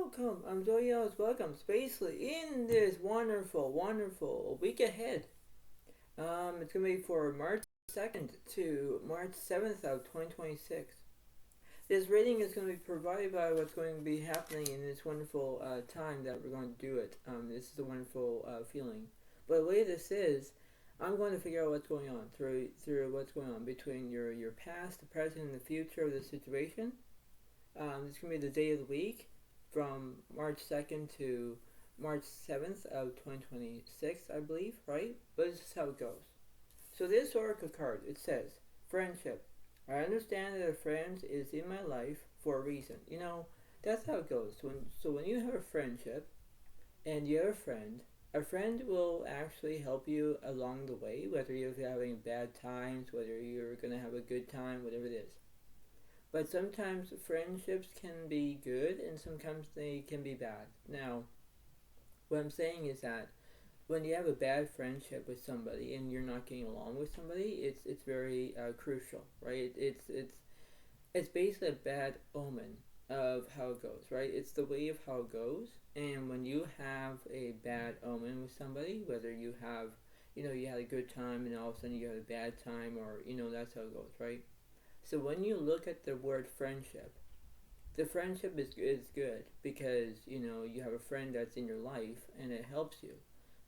welcome. I'm Zoya's welcome. So basically, in this wonderful week ahead, it's gonna be for March 2nd to March 7th of 2026. This rating is going to be provided by what's going to be happening in this wonderful time that we're going to do it. This is a wonderful feeling. But the way this is, I'm going to figure out what's going on through what's going on between your past, the present, and the future of the situation. It's going to be the day of the week from March 2nd to March 7th of 2026, I believe, right? But this is how it goes. So this oracle card, it says, friendship. I understand that a friend is in my life for a reason. That's how it goes. So when you have a friendship and you have a friend will actually help you along the way, whether you're having bad times, whether you're going to have a good time, whatever it is. But sometimes friendships can be good and sometimes they can be bad. Now, what I'm saying is that when you have a bad friendship with somebody and you're not getting along with somebody, it's very crucial, right? It's basically a bad omen of how it goes, right? It's the way of how it goes. And when you have a bad omen with somebody, whether you have, you had a good time and all of a sudden you had a bad time, or that's how it goes, right? So when you look at the word friendship, the friendship is good because you have a friend that's in your life and it helps you.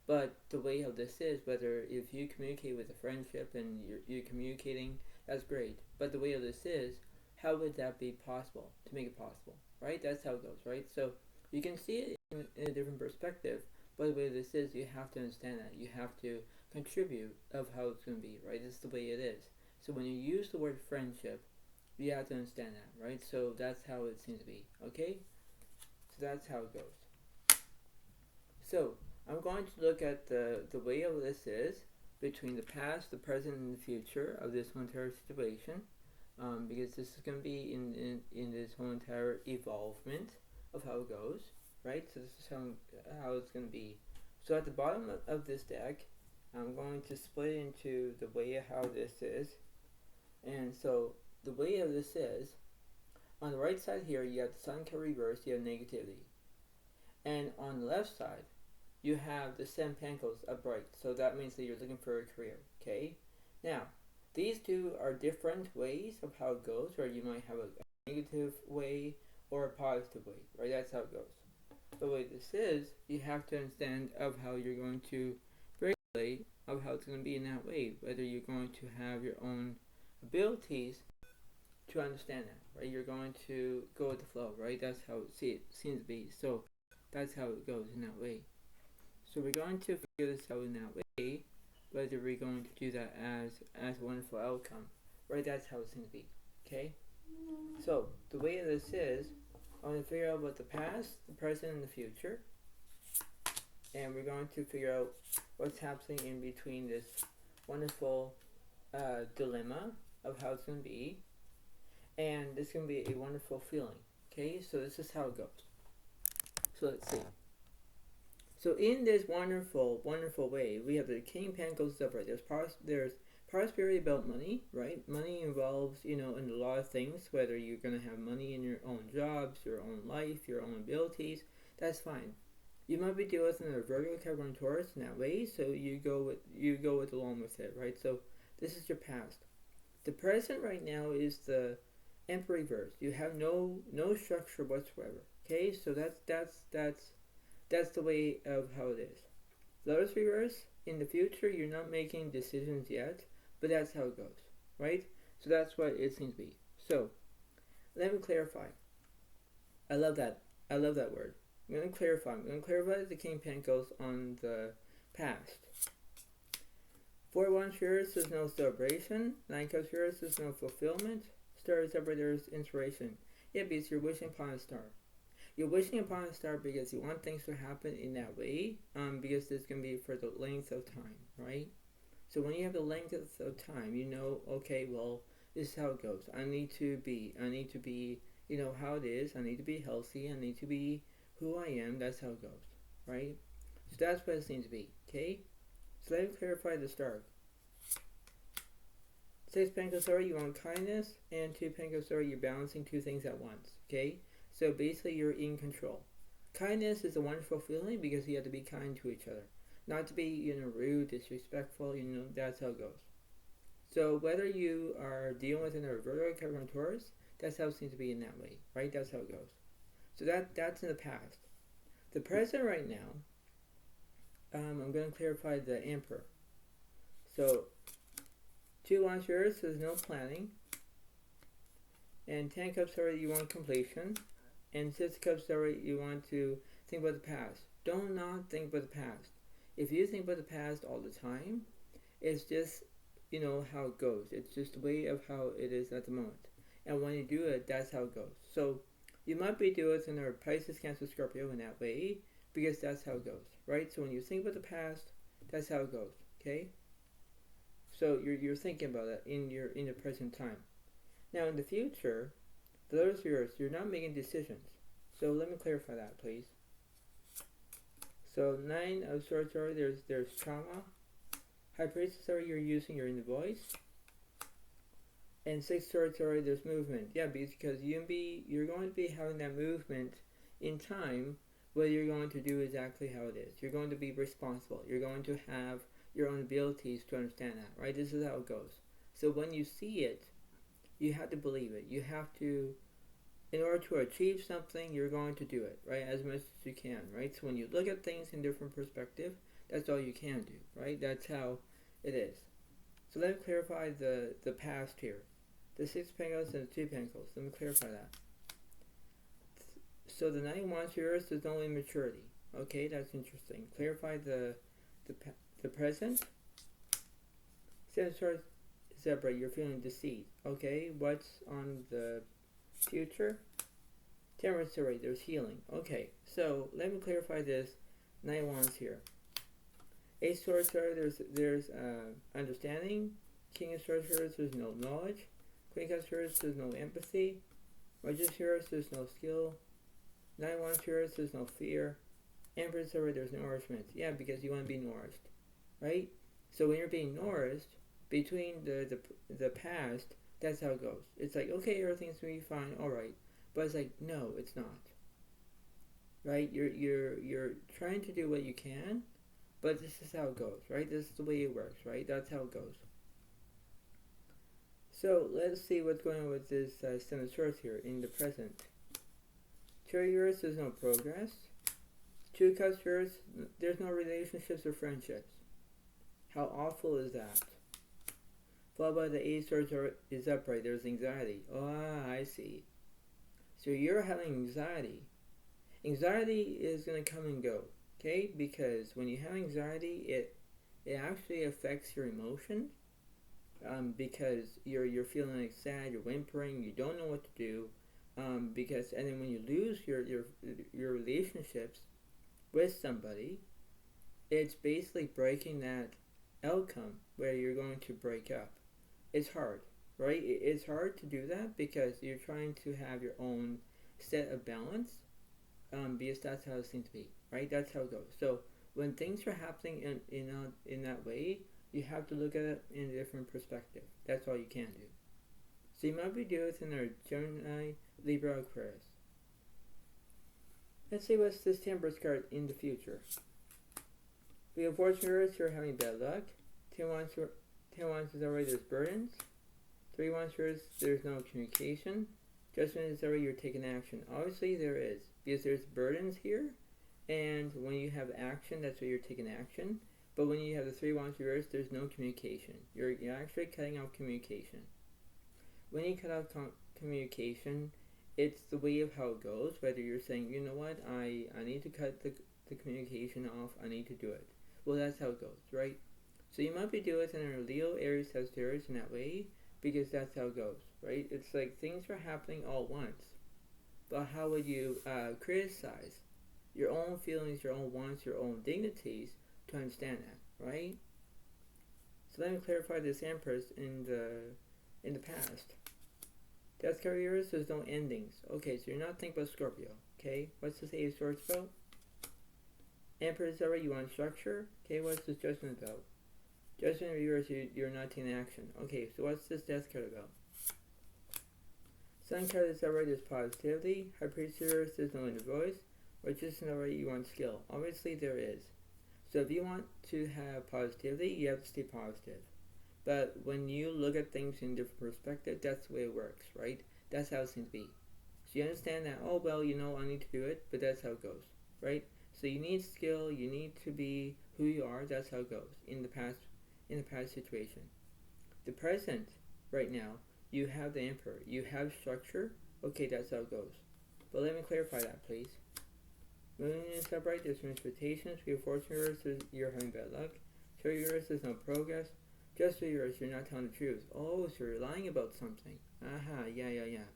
But the way how this is, whether if you communicate with a friendship and you're communicating, that's great. But the way how this is, how would that be possible to make it possible, right? That's how it goes, right? So you can see it in a different perspective. But the way this is, you have to understand that. You have to contribute of how it's going to be, right? This is the way it is. So when you use the word friendship, you have to understand that, right? So that's how it seems to be, okay? So that's how it goes. So I'm going to look at the way of this is between the past, the present, and the future of this whole entire situation, because this is going to be in this whole entire evolvement of how it goes, right? So this is how it's going to be. So at the bottom of this deck, I'm going to split into the way of how this is. And so the way of this is, on the right side here, you have the sun card reversed, you have negativity. And on the left side, you have the 7 Pentacles upright. So that means that you're looking for a career, okay? Now, these two are different ways of how it goes, or you might have a negative way or a positive way, right? That's how it goes. The way this is, you have to understand of how you're going to regulate, of how it's going to be in that way, whether you're going to have your own abilities to understand that, right? You're going to go with the flow, right? That's how it seems to be. So that's how it goes in that way. So we're going to figure this out in that way, whether we're going to do that as a wonderful outcome, right? That's how it seems to be, okay? So the way this is, I'm going to figure out what the past, the present, and the future, and we're going to figure out what's happening in between this wonderful dilemma of how it's going to be, and it's going to be a wonderful feeling, okay? So this is how it goes. So let's see. So in this wonderful way, we have the King Pentacles upright. There's prosperity about money, right? Money involves, in a lot of things, whether you're going to have money in your own jobs, your own life, your own abilities, that's fine. You might be dealing with a Virgo, Capricorn, Taurus in that way, so you go with along with it, right? So this is your past. The present right now is the Emperor reverse. You have no structure whatsoever, okay? So that's the way of how it is. Lotus reverse, in the future, you're not making decisions yet, but that's how it goes, right? So that's what it seems to be. So, let me clarify. I love that word. I'm going to clarify the King Pentacles on the past. 4-1 spirits, there's no celebration. 9 cups spirits, there's no fulfillment. Star is upright, there's inspiration. Yeah, because you're wishing upon a star. You're wishing upon a star because you want things to happen in that way, because it's going to be for the length of time, right? So when you have the length of time, okay, well, this is how it goes. I need to be, how it is. I need to be healthy. I need to be who I am. That's how it goes, right? So that's what it seems to be, okay? So let me clarify the star. 6 Pentacles, you want kindness, and 2 Pentacles, you're balancing two things at once, okay? So basically, you're in control. Kindness is a wonderful feeling because you have to be kind to each other. Not to be, rude, disrespectful, that's how it goes. So whether you are dealing with another Virgo, Capricorn, Taurus, that's how it seems to be in that way, right? That's how it goes. So that's in the past. The present right now, I'm going to clarify the Emperor. So 2 Wands here says no planning, and 10 Cups already you want completion, and 6 Cups already you want to think about the past. Don't not think about the past. If you think about the past all the time, it's just how it goes. It's just the way of how it is at the moment. And when you do it, that's how it goes. So you might be doing it in our Pisces, Cancer, Scorpio in that way because that's how it goes, right? So when you think about the past, that's how it goes. Okay. So you're thinking about it in the present time. Now in the future, for those years, you're not making decisions. So let me clarify that, please. So 9 of Swords, there's trauma. High Priestess, you're using your inner voice. And 6 Swords, there's movement. Yeah, because you're going to be having that movement in time where you're going to do exactly how it is. You're going to be responsible. You're going to have your own abilities to understand that, right? This is how it goes. So when you see it, you have to believe it. You have to, in order to achieve something, you're going to do it, right? As much as you can, right? So when you look at things in different perspective, that's all you can do, right? That's how it is. So let me clarify the past here. The 6 Pentacles and the 2 Pentacles. Let me clarify that. So the 9 Wands here is there's no immaturity. Okay, that's interesting. Clarify the present. 7 Swords is right. You're feeling deceit. Okay, what's on the future? Temperance, right. There's healing. Okay, so let me clarify this 9 Wands here. 8 Swords, there's understanding. King of Swords, there's no knowledge. Queen of Swords, there's no empathy. Magician, there's no skill. 9 Wands, there's no fear. Empress, there's no nourishment. Yeah, because you want to be nourished, right? So when you're being nourished, between the past, that's how it goes. It's like, okay, everything's going to be fine, all right. But it's like, no, it's not. Right? You're trying to do what you can, but this is how it goes, right? This is the way it works, right? That's how it goes. So let's see what's going on with this 7 of Swords here in the present. 2 of Yours, there's no progress. 2 of Cups, there's no relationships or friendships. How awful is that? Followed by the 8 of Swords is upright. There's anxiety. Oh, I see. So you're having anxiety. Anxiety is going to come and go, okay? Because when you have anxiety, it actually affects your emotions. Because you're feeling like sad, you're whimpering, you don't know what to do. And then when you lose your relationships with somebody, it's basically breaking that outcome where you're going to break up. It's hard, right? It's hard to do that because you're trying to have your own set of balance, because that's how it seems to be, right? That's how it goes. So when things are happening in that way, you have to look at it in a different perspective. That's all you can do. So you might be doing it in our Gemini, Libra, Aquarius. Let's see what's this Temperance card in the future. We have fortunate you're having bad luck. 10 Wands is already there's burdens. 3 Wands there's no communication. Judgment is already you're taking action. Obviously there is, because there's burdens here, and when you have action, that's where you're taking action. But when you have the 3 Wands reversed, there's no communication. You're actually cutting off communication. When you cut off communication, it's the way of how it goes. Whether you're saying, you know what, I need to cut the communication off, I need to do it. Well, that's how it goes, right? So you might be doing it in a Leo, Aries, Sagittarius in that way, because that's how it goes, right? It's like things are happening all at once. But how would you criticize your own feelings, your own wants, your own dignities to understand that, right? So let me clarify this Empress in the past. Death careers, there's no endings. Okay, so you're not thinking about Scorpio. Okay, what's this 8 of Swords about? Empress, you want structure. Okay, what's this Judgment about? Judgment reverse, you're not taking action. Okay, so what's this Death card about? Sun card is already there's positivity. High Priestess, there's no inner voice. or just in the way you want skill? Obviously there is. So if you want to have positivity, you have to stay positive. But when you look at things in different perspective, that's the way it works, right? That's how it seems to be. So you understand that, oh well, I need to do it, but that's how it goes, right? So you need skill, you need to be who you are, that's how it goes in the past situation. The present, right now, you have the Emperor, you have structure, okay, that's how it goes. But let me clarify that, please. Moon is upright, there's no expectations, we have fortune reverse, you're having bad luck. Chariot reverse, there's no progress. Just reverse, you're not telling the truth. Oh, so you're lying about something. Aha, yeah.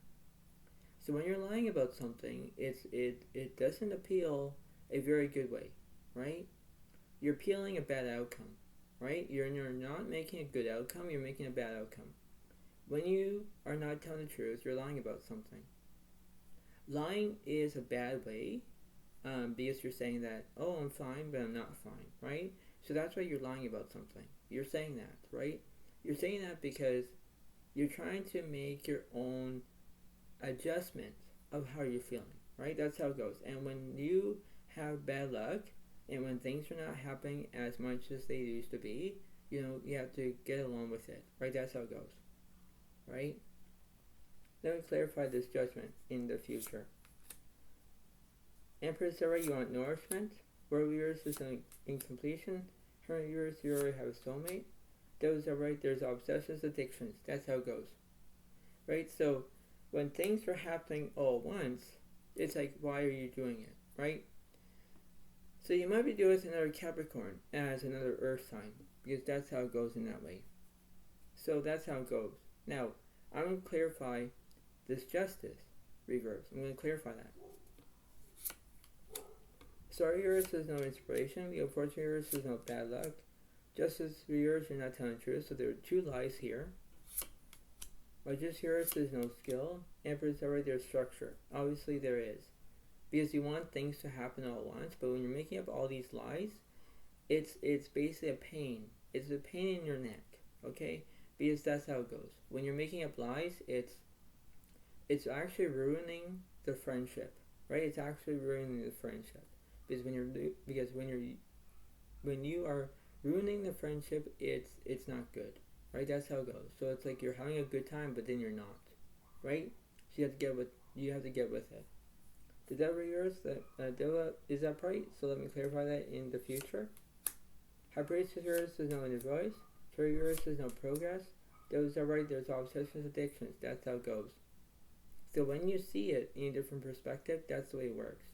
So when you're lying about something, it doesn't appeal a very good way, right? You're appealing a bad outcome, right? You're not making a good outcome, you're making a bad outcome. When you are not telling the truth, you're lying about something. Lying is a bad way, because you're saying that, oh, I'm fine, but I'm not fine, right? So that's why you're lying about something. You're saying that, right? You're saying that because you're trying to make your own adjustment of how you're feeling, right? That's how it goes. And when you have bad luck and when things are not happening as much as they used to be, you have to get along with it, right? That's how it goes, right? Let me clarify this judgment in the future. Empress, you want nourishment. Warriors is an incompletion. Hermit, you already have a soulmate. Those are right. There's obsessions, addictions. That's how it goes, right? So when things are happening all at once, it's like, why are you doing it, right? So you might be doing another Capricorn as another Earth sign, because that's how it goes in that way. So that's how it goes. Now, I'm going to clarify this justice reverse. I'm going to clarify that. Sorry, yours is no inspiration. The unfortunate yours is no bad luck. Justice yours, you're not telling the truth. So there are two lies here. Just yours is no skill. Emperor's already there's structure. Obviously there is. Because you want things to happen all at once, but when you're making up all these lies, it's basically a pain. It's a pain in your neck, okay? Because that's how it goes. When you're making up lies, it's actually ruining the friendship, right? It's actually ruining the friendship. Because when you are ruining the friendship, it's not good, right? That's how it goes. So it's like you're having a good time, but then you're not, right? So you have to get with it. The devil yours, devil is upright. So let me clarify that in the future. High priest yours, there's no inner voice. Chariot yours, there's no progress. Devil is upright. There's obsessions, addictions. That's how it goes. So when you see it in a different perspective, that's the way it works.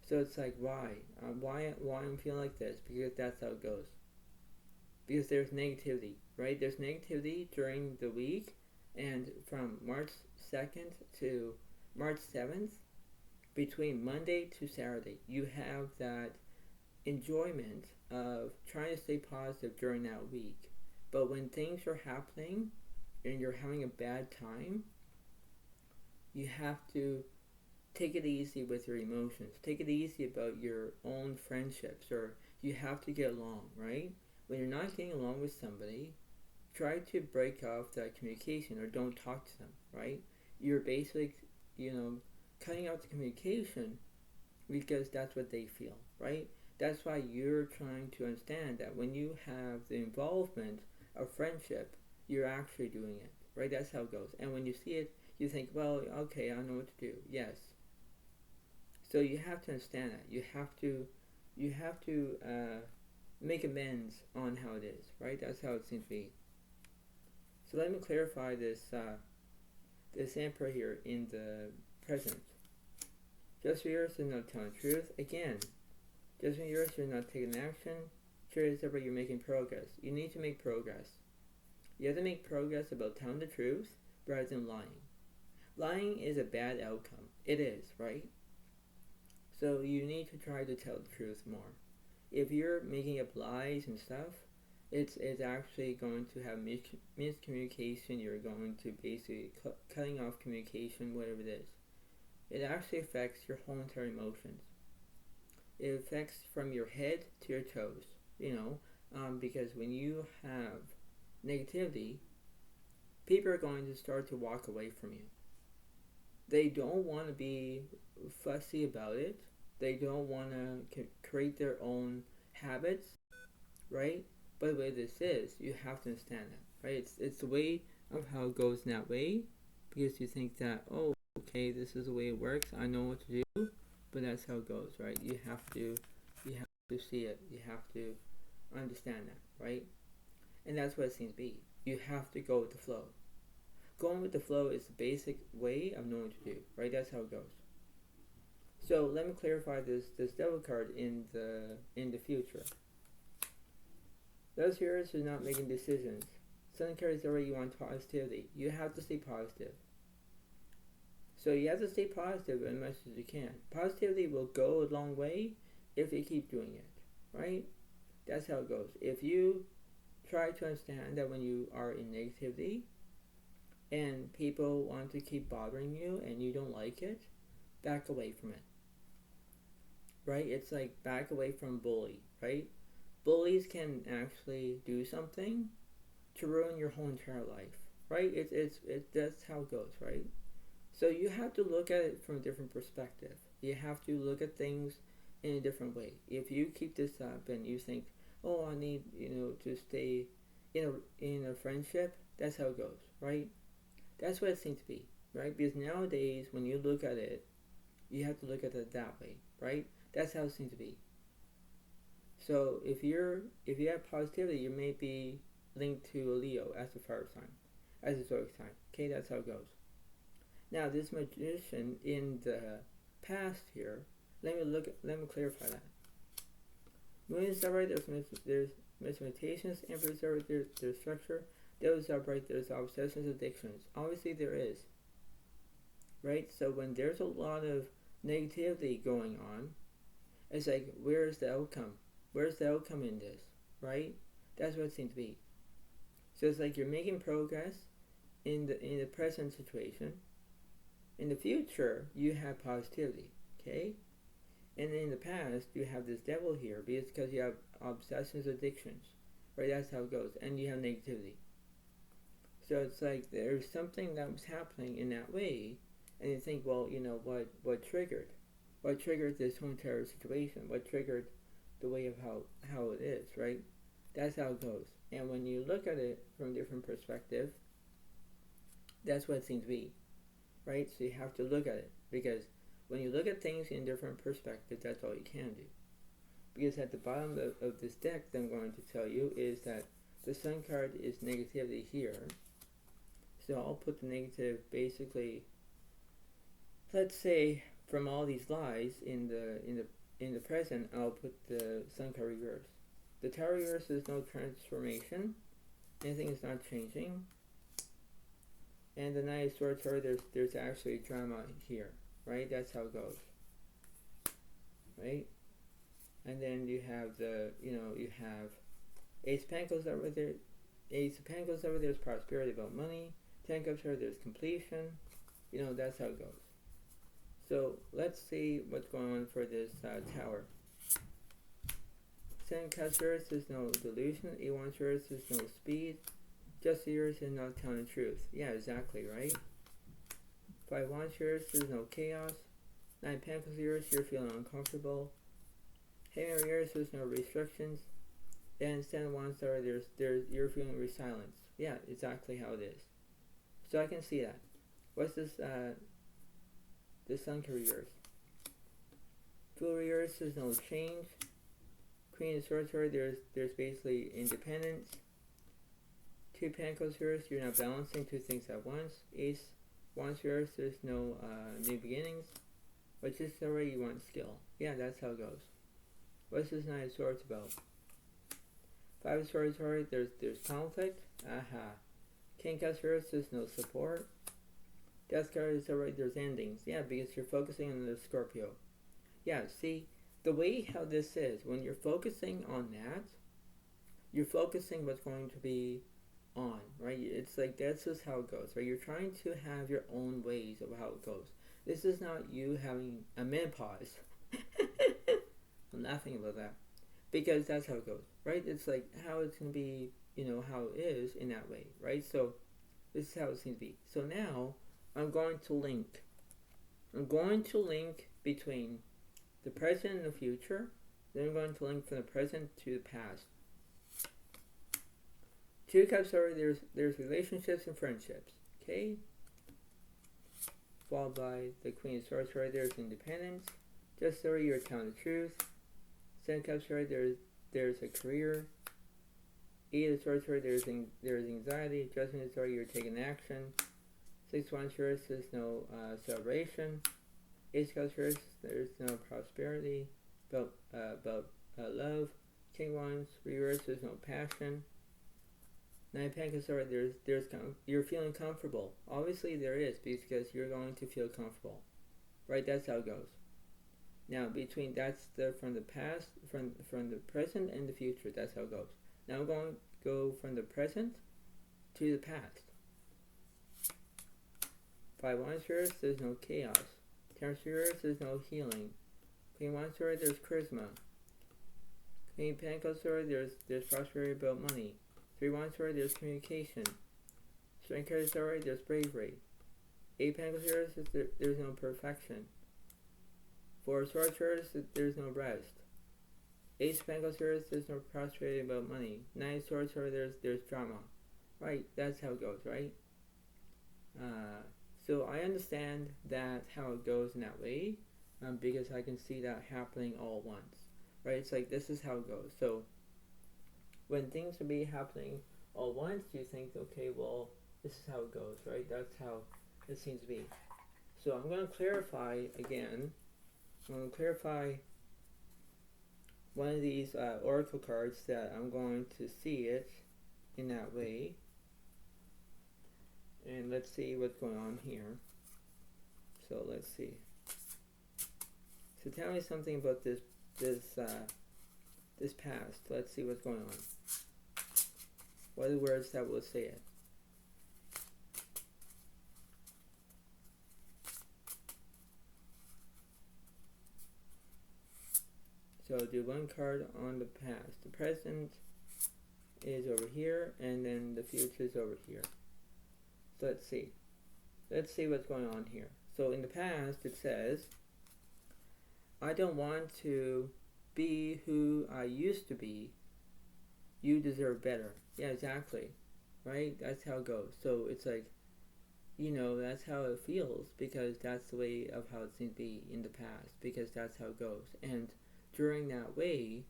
So it's like, why I'm feeling like this? Because that's how it goes. Because there's negativity, right? There's negativity during the week, and from March 2nd to March 7th, between Monday to Saturday, you have that enjoyment of trying to stay positive during that week. But when things are happening and you're having a bad time, you have to take it easy with your emotions. Take it easy about your own friendships, or you have to get along, right? When you're not getting along with somebody, try to break off that communication or don't talk to them, right? You're basically, cutting out the communication because that's what they feel, right? That's why you're trying to understand that when you have the involvement of friendship, you're actually doing it, right? That's how it goes. And when you see it, you think, well, okay, I know what to do. Yes. So you have to understand that. You have to make amends on how it is, right? That's how it seems to be. So let me clarify this Emperor here in the present. Just yours is not telling the truth. Again, just yours you're not taking action. Curious about you're making progress. You need to make progress. You have to make progress about telling the truth rather than lying. Lying is a bad outcome. It is, right? So you need to try to tell the truth more. If you're making up lies and stuff, it's actually going to have miscommunication. You're going to basically cutting off communication, whatever it is. It actually affects your whole entire emotions. It affects from your head to your toes, because when you have negativity, people are going to start to walk away from you. They don't want to be fussy about it. They don't want to create their own habits, right? But the way this is, you have to understand that, right? It's the way of how it goes in that way, because you think that, oh, okay, this is the way it works. I know what to do, but that's how it goes, right? You have to see it. You have to understand that, right? And that's what it seems to be. You have to go with the flow. Going with the flow is the basic way of knowing what to do, right? That's how it goes. So let me clarify this devil card in the future. Those heroes who are not making decisions. Sun carries already you want positivity. You have to stay positive. So you have to stay positive as much as you can. Positivity will go a long way if you keep doing it, right? That's how it goes. If you try to understand that when you are in negativity and people want to keep bothering you and you don't like it, back away from it, right? It's like back away from bully, right? Bullies can actually do something to ruin your whole entire life, right? That's how it goes, right? So you have to look at it from a different perspective. You have to look at things in a different way. If you keep this up and you think, oh, I need, to stay in a friendship, that's how it goes, right? That's what it seems to be, right? Because nowadays, when you look at it, you have to look at it that way, right? That's how it seems to be. So if you have positivity, you may be linked to a Leo as a fire sign, as a zodiac sign. Okay, that's how it goes. Now, this magician in the past here, let me clarify that. Moon is upright, there's mismutations, Emperor is upright, there's structure, Devil is upright, there's obsessions, addictions. Obviously there is. Right? So when there's a lot of negativity going on, it's like, where's the outcome? Where's the outcome in this? Right? That's what it seems to be. So it's like you're making progress in the present situation. In the future, you have positivity, okay? And in the past, you have this devil here because you have obsessions, addictions, right? That's how it goes. And you have negativity. So it's like there's something that was happening in that way, and you think, well, what triggered? What triggered this whole entire situation? What triggered the way of how it is, right? That's how it goes. And when you look at it from a different perspective, that's what it seems to be. Right? So you have to look at it, because when you look at things in different perspectives, that's all you can do. Because at the bottom of this deck that I'm going to tell you is that the Sun card is negativity here. So I'll put the negative, basically, let's say from all these lies in the present, I'll put the Sun card reverse. The Tower reverse is no transformation. Anything is not changing. And the Knight of Swords card, there's actually drama here, right? That's how it goes, right? And then you have you have Ace of Pentacles over there. Ace of Pentacles over there is prosperity, about money. Ten Cups over there's completion. That's how it goes. So let's see what's going on for this Tower. Seven Cups here is no delusion. E1 here is no speed. Just yours and not telling the truth. Yeah, exactly, right? 5 wands yours, there's no chaos. 9 pentacles yours, you're feeling uncomfortable. Hammer yours, there's no restrictions. And 7 wands there's you're feeling resilience. Yeah, exactly how it is. So I can see that. What's this Sun card yours? Fool yours, there's no change. Queen of Swords there's basically independence. 2 Pentacles yours, you're not balancing two things at once. Ace wants yours, there's no new beginnings. But just already you want skill. Yeah, that's how it goes. What's this Knight of Swords about? 5 of Swords there's conflict. Aha. King of Cups yours, there's no support. Death card is already there's endings. Yeah, because you're focusing on the Scorpio. Yeah, see, the way how this is, when you're focusing on that, you're focusing what's going to be on, right? It's like that's just how it goes, right? You're trying to have your own ways of how it goes. This is not you having a menopause. I'm laughing about that because that's how it goes, right? It's like how it's going to be, how it is in that way, right? So this is how it seems to be. So now I'm going to link between the present and the future. Then I'm going to link from the present to the past. Two Cups are there's relationships and friendships. Okay? Followed by the Queen of Swords right there's independence. Just so you're telling the truth. Seven Cups right there's a career. Eight of Swords right there's anxiety. Judgment is you're taking action. 6 Wands reverse there's no celebration. Ace of Cups reverse there's no prosperity. About love. King Wands reverse there's no passion. 9 of Pentacles you're feeling comfortable. Obviously there is because you're going to feel comfortable, right? That's how it goes. Now between from the past, from the present and the future. That's how it goes. Now I'm going to go from the present to the past. 5 Wands reverse there's no chaos. 10 reverse there's no healing. Queen Wands there's charisma. Queen Pentacles there's prosperity about money. 3 Wands there's communication. Strength cards there's bravery. 8 Pentacles there's no perfection. 4 Swords there's no rest. Ace of Pentacles there's no prosperity about money. 9 Swords there's drama. Right, that's how it goes, right? So I understand that how it goes in that way, because I can see that happening all at once, right? It's like this is how it goes. So when things are be happening all at once, you think, okay, well, this is how it goes, right? That's how it seems to be. So I'm going to clarify again. I'm going to clarify one of these oracle cards that I'm going to see it in that way. And let's see what's going on here. So let's see. So tell me something about this past. Let's see what's going on. What are the words that will say it? So do one card on the past. The present is over here, and then the future is over here. So let's see. Let's see what's going on here. So in the past, it says, I don't want to be who I used to be. You deserve better. Yeah, exactly. Right? That's how it goes. So it's like, that's how it feels, because that's the way of how it seems to be in the past, because that's how it goes. And during that way,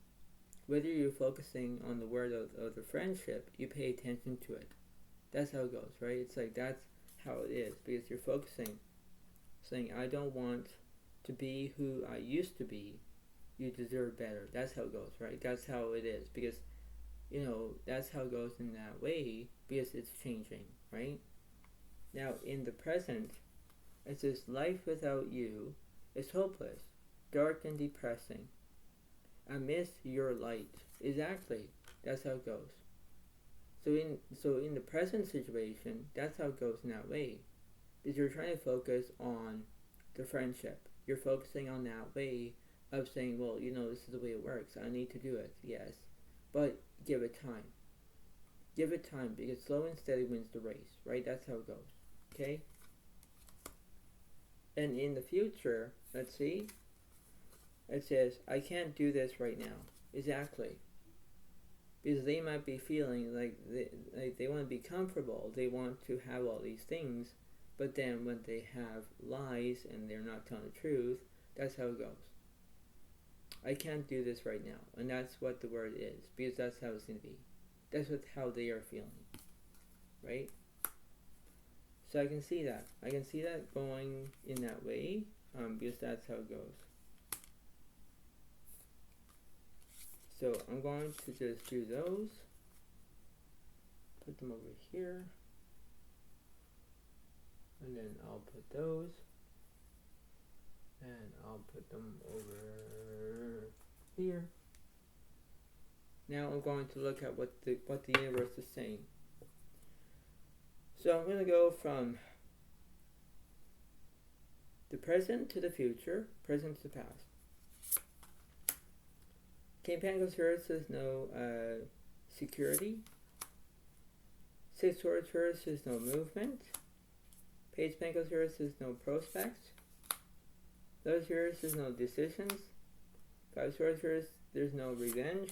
whether you're focusing on the word of the friendship, you pay attention to it. That's how it goes, right? It's like that's how it is, because you're focusing, saying, I don't want to be who I used to be. You deserve better. That's how it goes, right? That's how it is, because, that's how it goes in that way, because it's changing, right? Now, in the present, it says, life without you is hopeless, dark and depressing. I miss your light. Exactly. That's how it goes. So in the present situation, that's how it goes in that way. Because you're trying to focus on the friendship. You're focusing on that way of saying, well, this is the way it works. I need to do it. Yes. But give it time. Give it time, because slow and steady wins the race, right? That's how it goes. Okay? And in the future, let's see. It says, I can't do this right now. Exactly. Because they might be feeling like they want to be comfortable. They want to have all these things. But then when they have lies and they're not telling the truth, that's how it goes. I can't do this right now. And that's what the word is. Because that's how it's going to be. That's how they are feeling. Right? So I can see that. I can see that going in that way. Because that's how it goes. So I'm going to just do those. Put them over here. And then I'll put those. And I'll put them over here. Now I'm going to look at what the universe is saying. So I'm going to go from the present to the future, present to the past. King Pentacles first says no security. 6 Swords first says no movement. Page Pentacles first says no prospects. Those here says no decisions. 5 sorcerers, there's no revenge.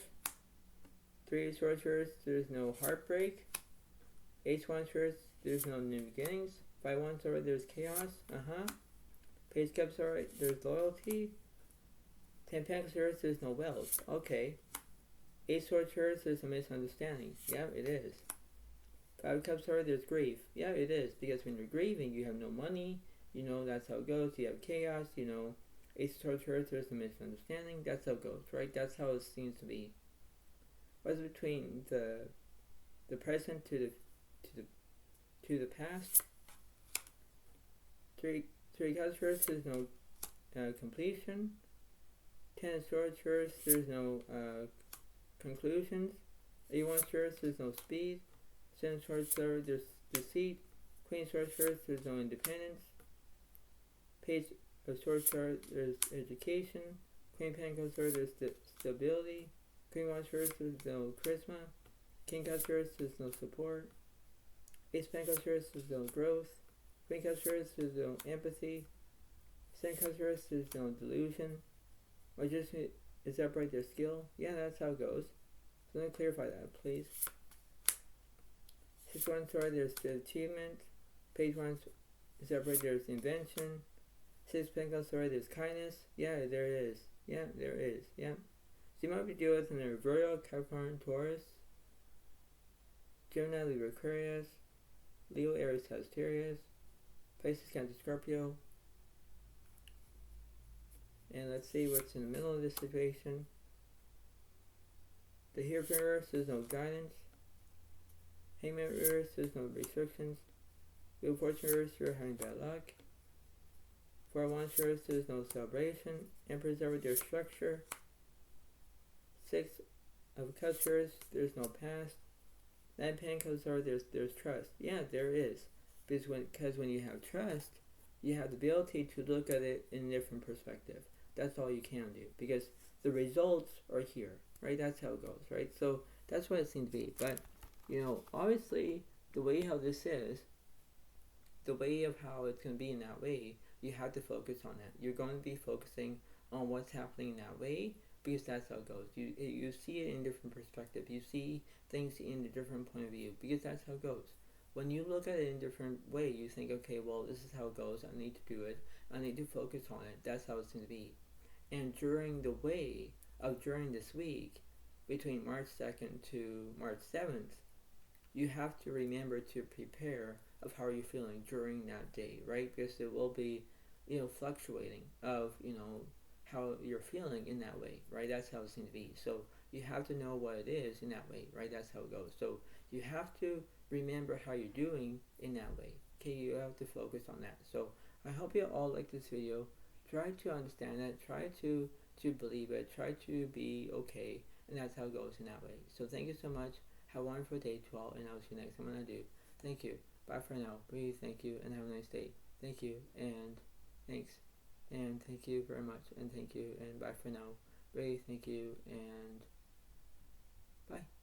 3 sorcerers, there's no heartbreak. 8 sorcerers, there's no new beginnings. 5 wands, alright, there's chaos. Page cups, alright, there's loyalty. 10 pentacles, there's no wealth. Okay. 8 sorcerers, there's a misunderstanding. Yeah, it is. 5 cups, alright, there's grief. Yeah, it is. Because when you're grieving, you have no money. You know, that's how it goes. You have chaos, you know. 8 sorcerers, there's a misunderstanding. That's how it goes, right? That's how it seems to be. What's between the present to the past? 3 cups, there's no completion. 10 sorcerers, there's no conclusions. 8 sorcerers, there's no speed. 7 sorcerers, there's deceit. Queen sorcerers, there's no independence. Page of sorcerers, there's education. Queen pentacles, there's stability. Queen sorcerers, there's no charisma. King sorcerers, there's no support. Ace pentacles, there's no growth. Queen sorcerers, there's no empathy. 7 sorcerers, there's no delusion. Magician is upright, their skill. Yeah, that's how it goes. So let me clarify that, please. 6 wands, there's the achievement. Page wands is upright, there's invention. 6 pentacles, there's kindness. Yeah, there is. Yeah, there is. Yeah. So you might be dealing with an Virgo, Capricorn, Taurus, Gemini, Libra, Aquarius, Leo, Aries, Sagittarius, Pisces, Cancer, Scorpio. And let's see what's in the middle of this situation. The Hierophant reverse, there's no guidance. Hangman reverse, there's no restrictions. Wheel of Fortune reverse, you're having bad luck. 4 of Wands reverse, there's no celebration. Emperor's over, there's structure. 6 of Cups reverse, there's no past. 9 Pentacles are there's trust. Yeah, there is. Because when you have trust, you have the ability to look at it in a different perspective. That's all you can do. Because the results are here, right? That's how it goes, right? So that's what it seems to be. But, you know, obviously, the way how this is, the way of how it's going to be in that way, you have to focus on that. You're going to be focusing on what's happening in that way, because that's how it goes. You see it in a different perspective. You see things in a different point of view, because that's how it goes. When you look at it in a different way, you think, okay, well, this is how it goes. I need to do it. I need to focus on it. That's how it's going to be. And during this week, between March 2nd to March 7th, you have to remember to prepare of how you're feeling during that day, right? Because it will be, you know, fluctuating of, you know, how you're feeling in that way, right? That's how it's going to be. So you have to know what it is in that way, right? That's how it goes. So you have to remember how you're doing in that way. Okay, you have to focus on that. So I hope you all like this video. Try to understand it. Try to believe it. Try to be okay. And that's how it goes in that way. So thank you so much. Have a wonderful day to all. And I'll see you next time when I do. Thank you. Bye for now. Breathe. Thank you. And have a nice day. Thank you. And thanks. And thank you very much. And thank you. And bye for now. Breathe. Thank you. And bye.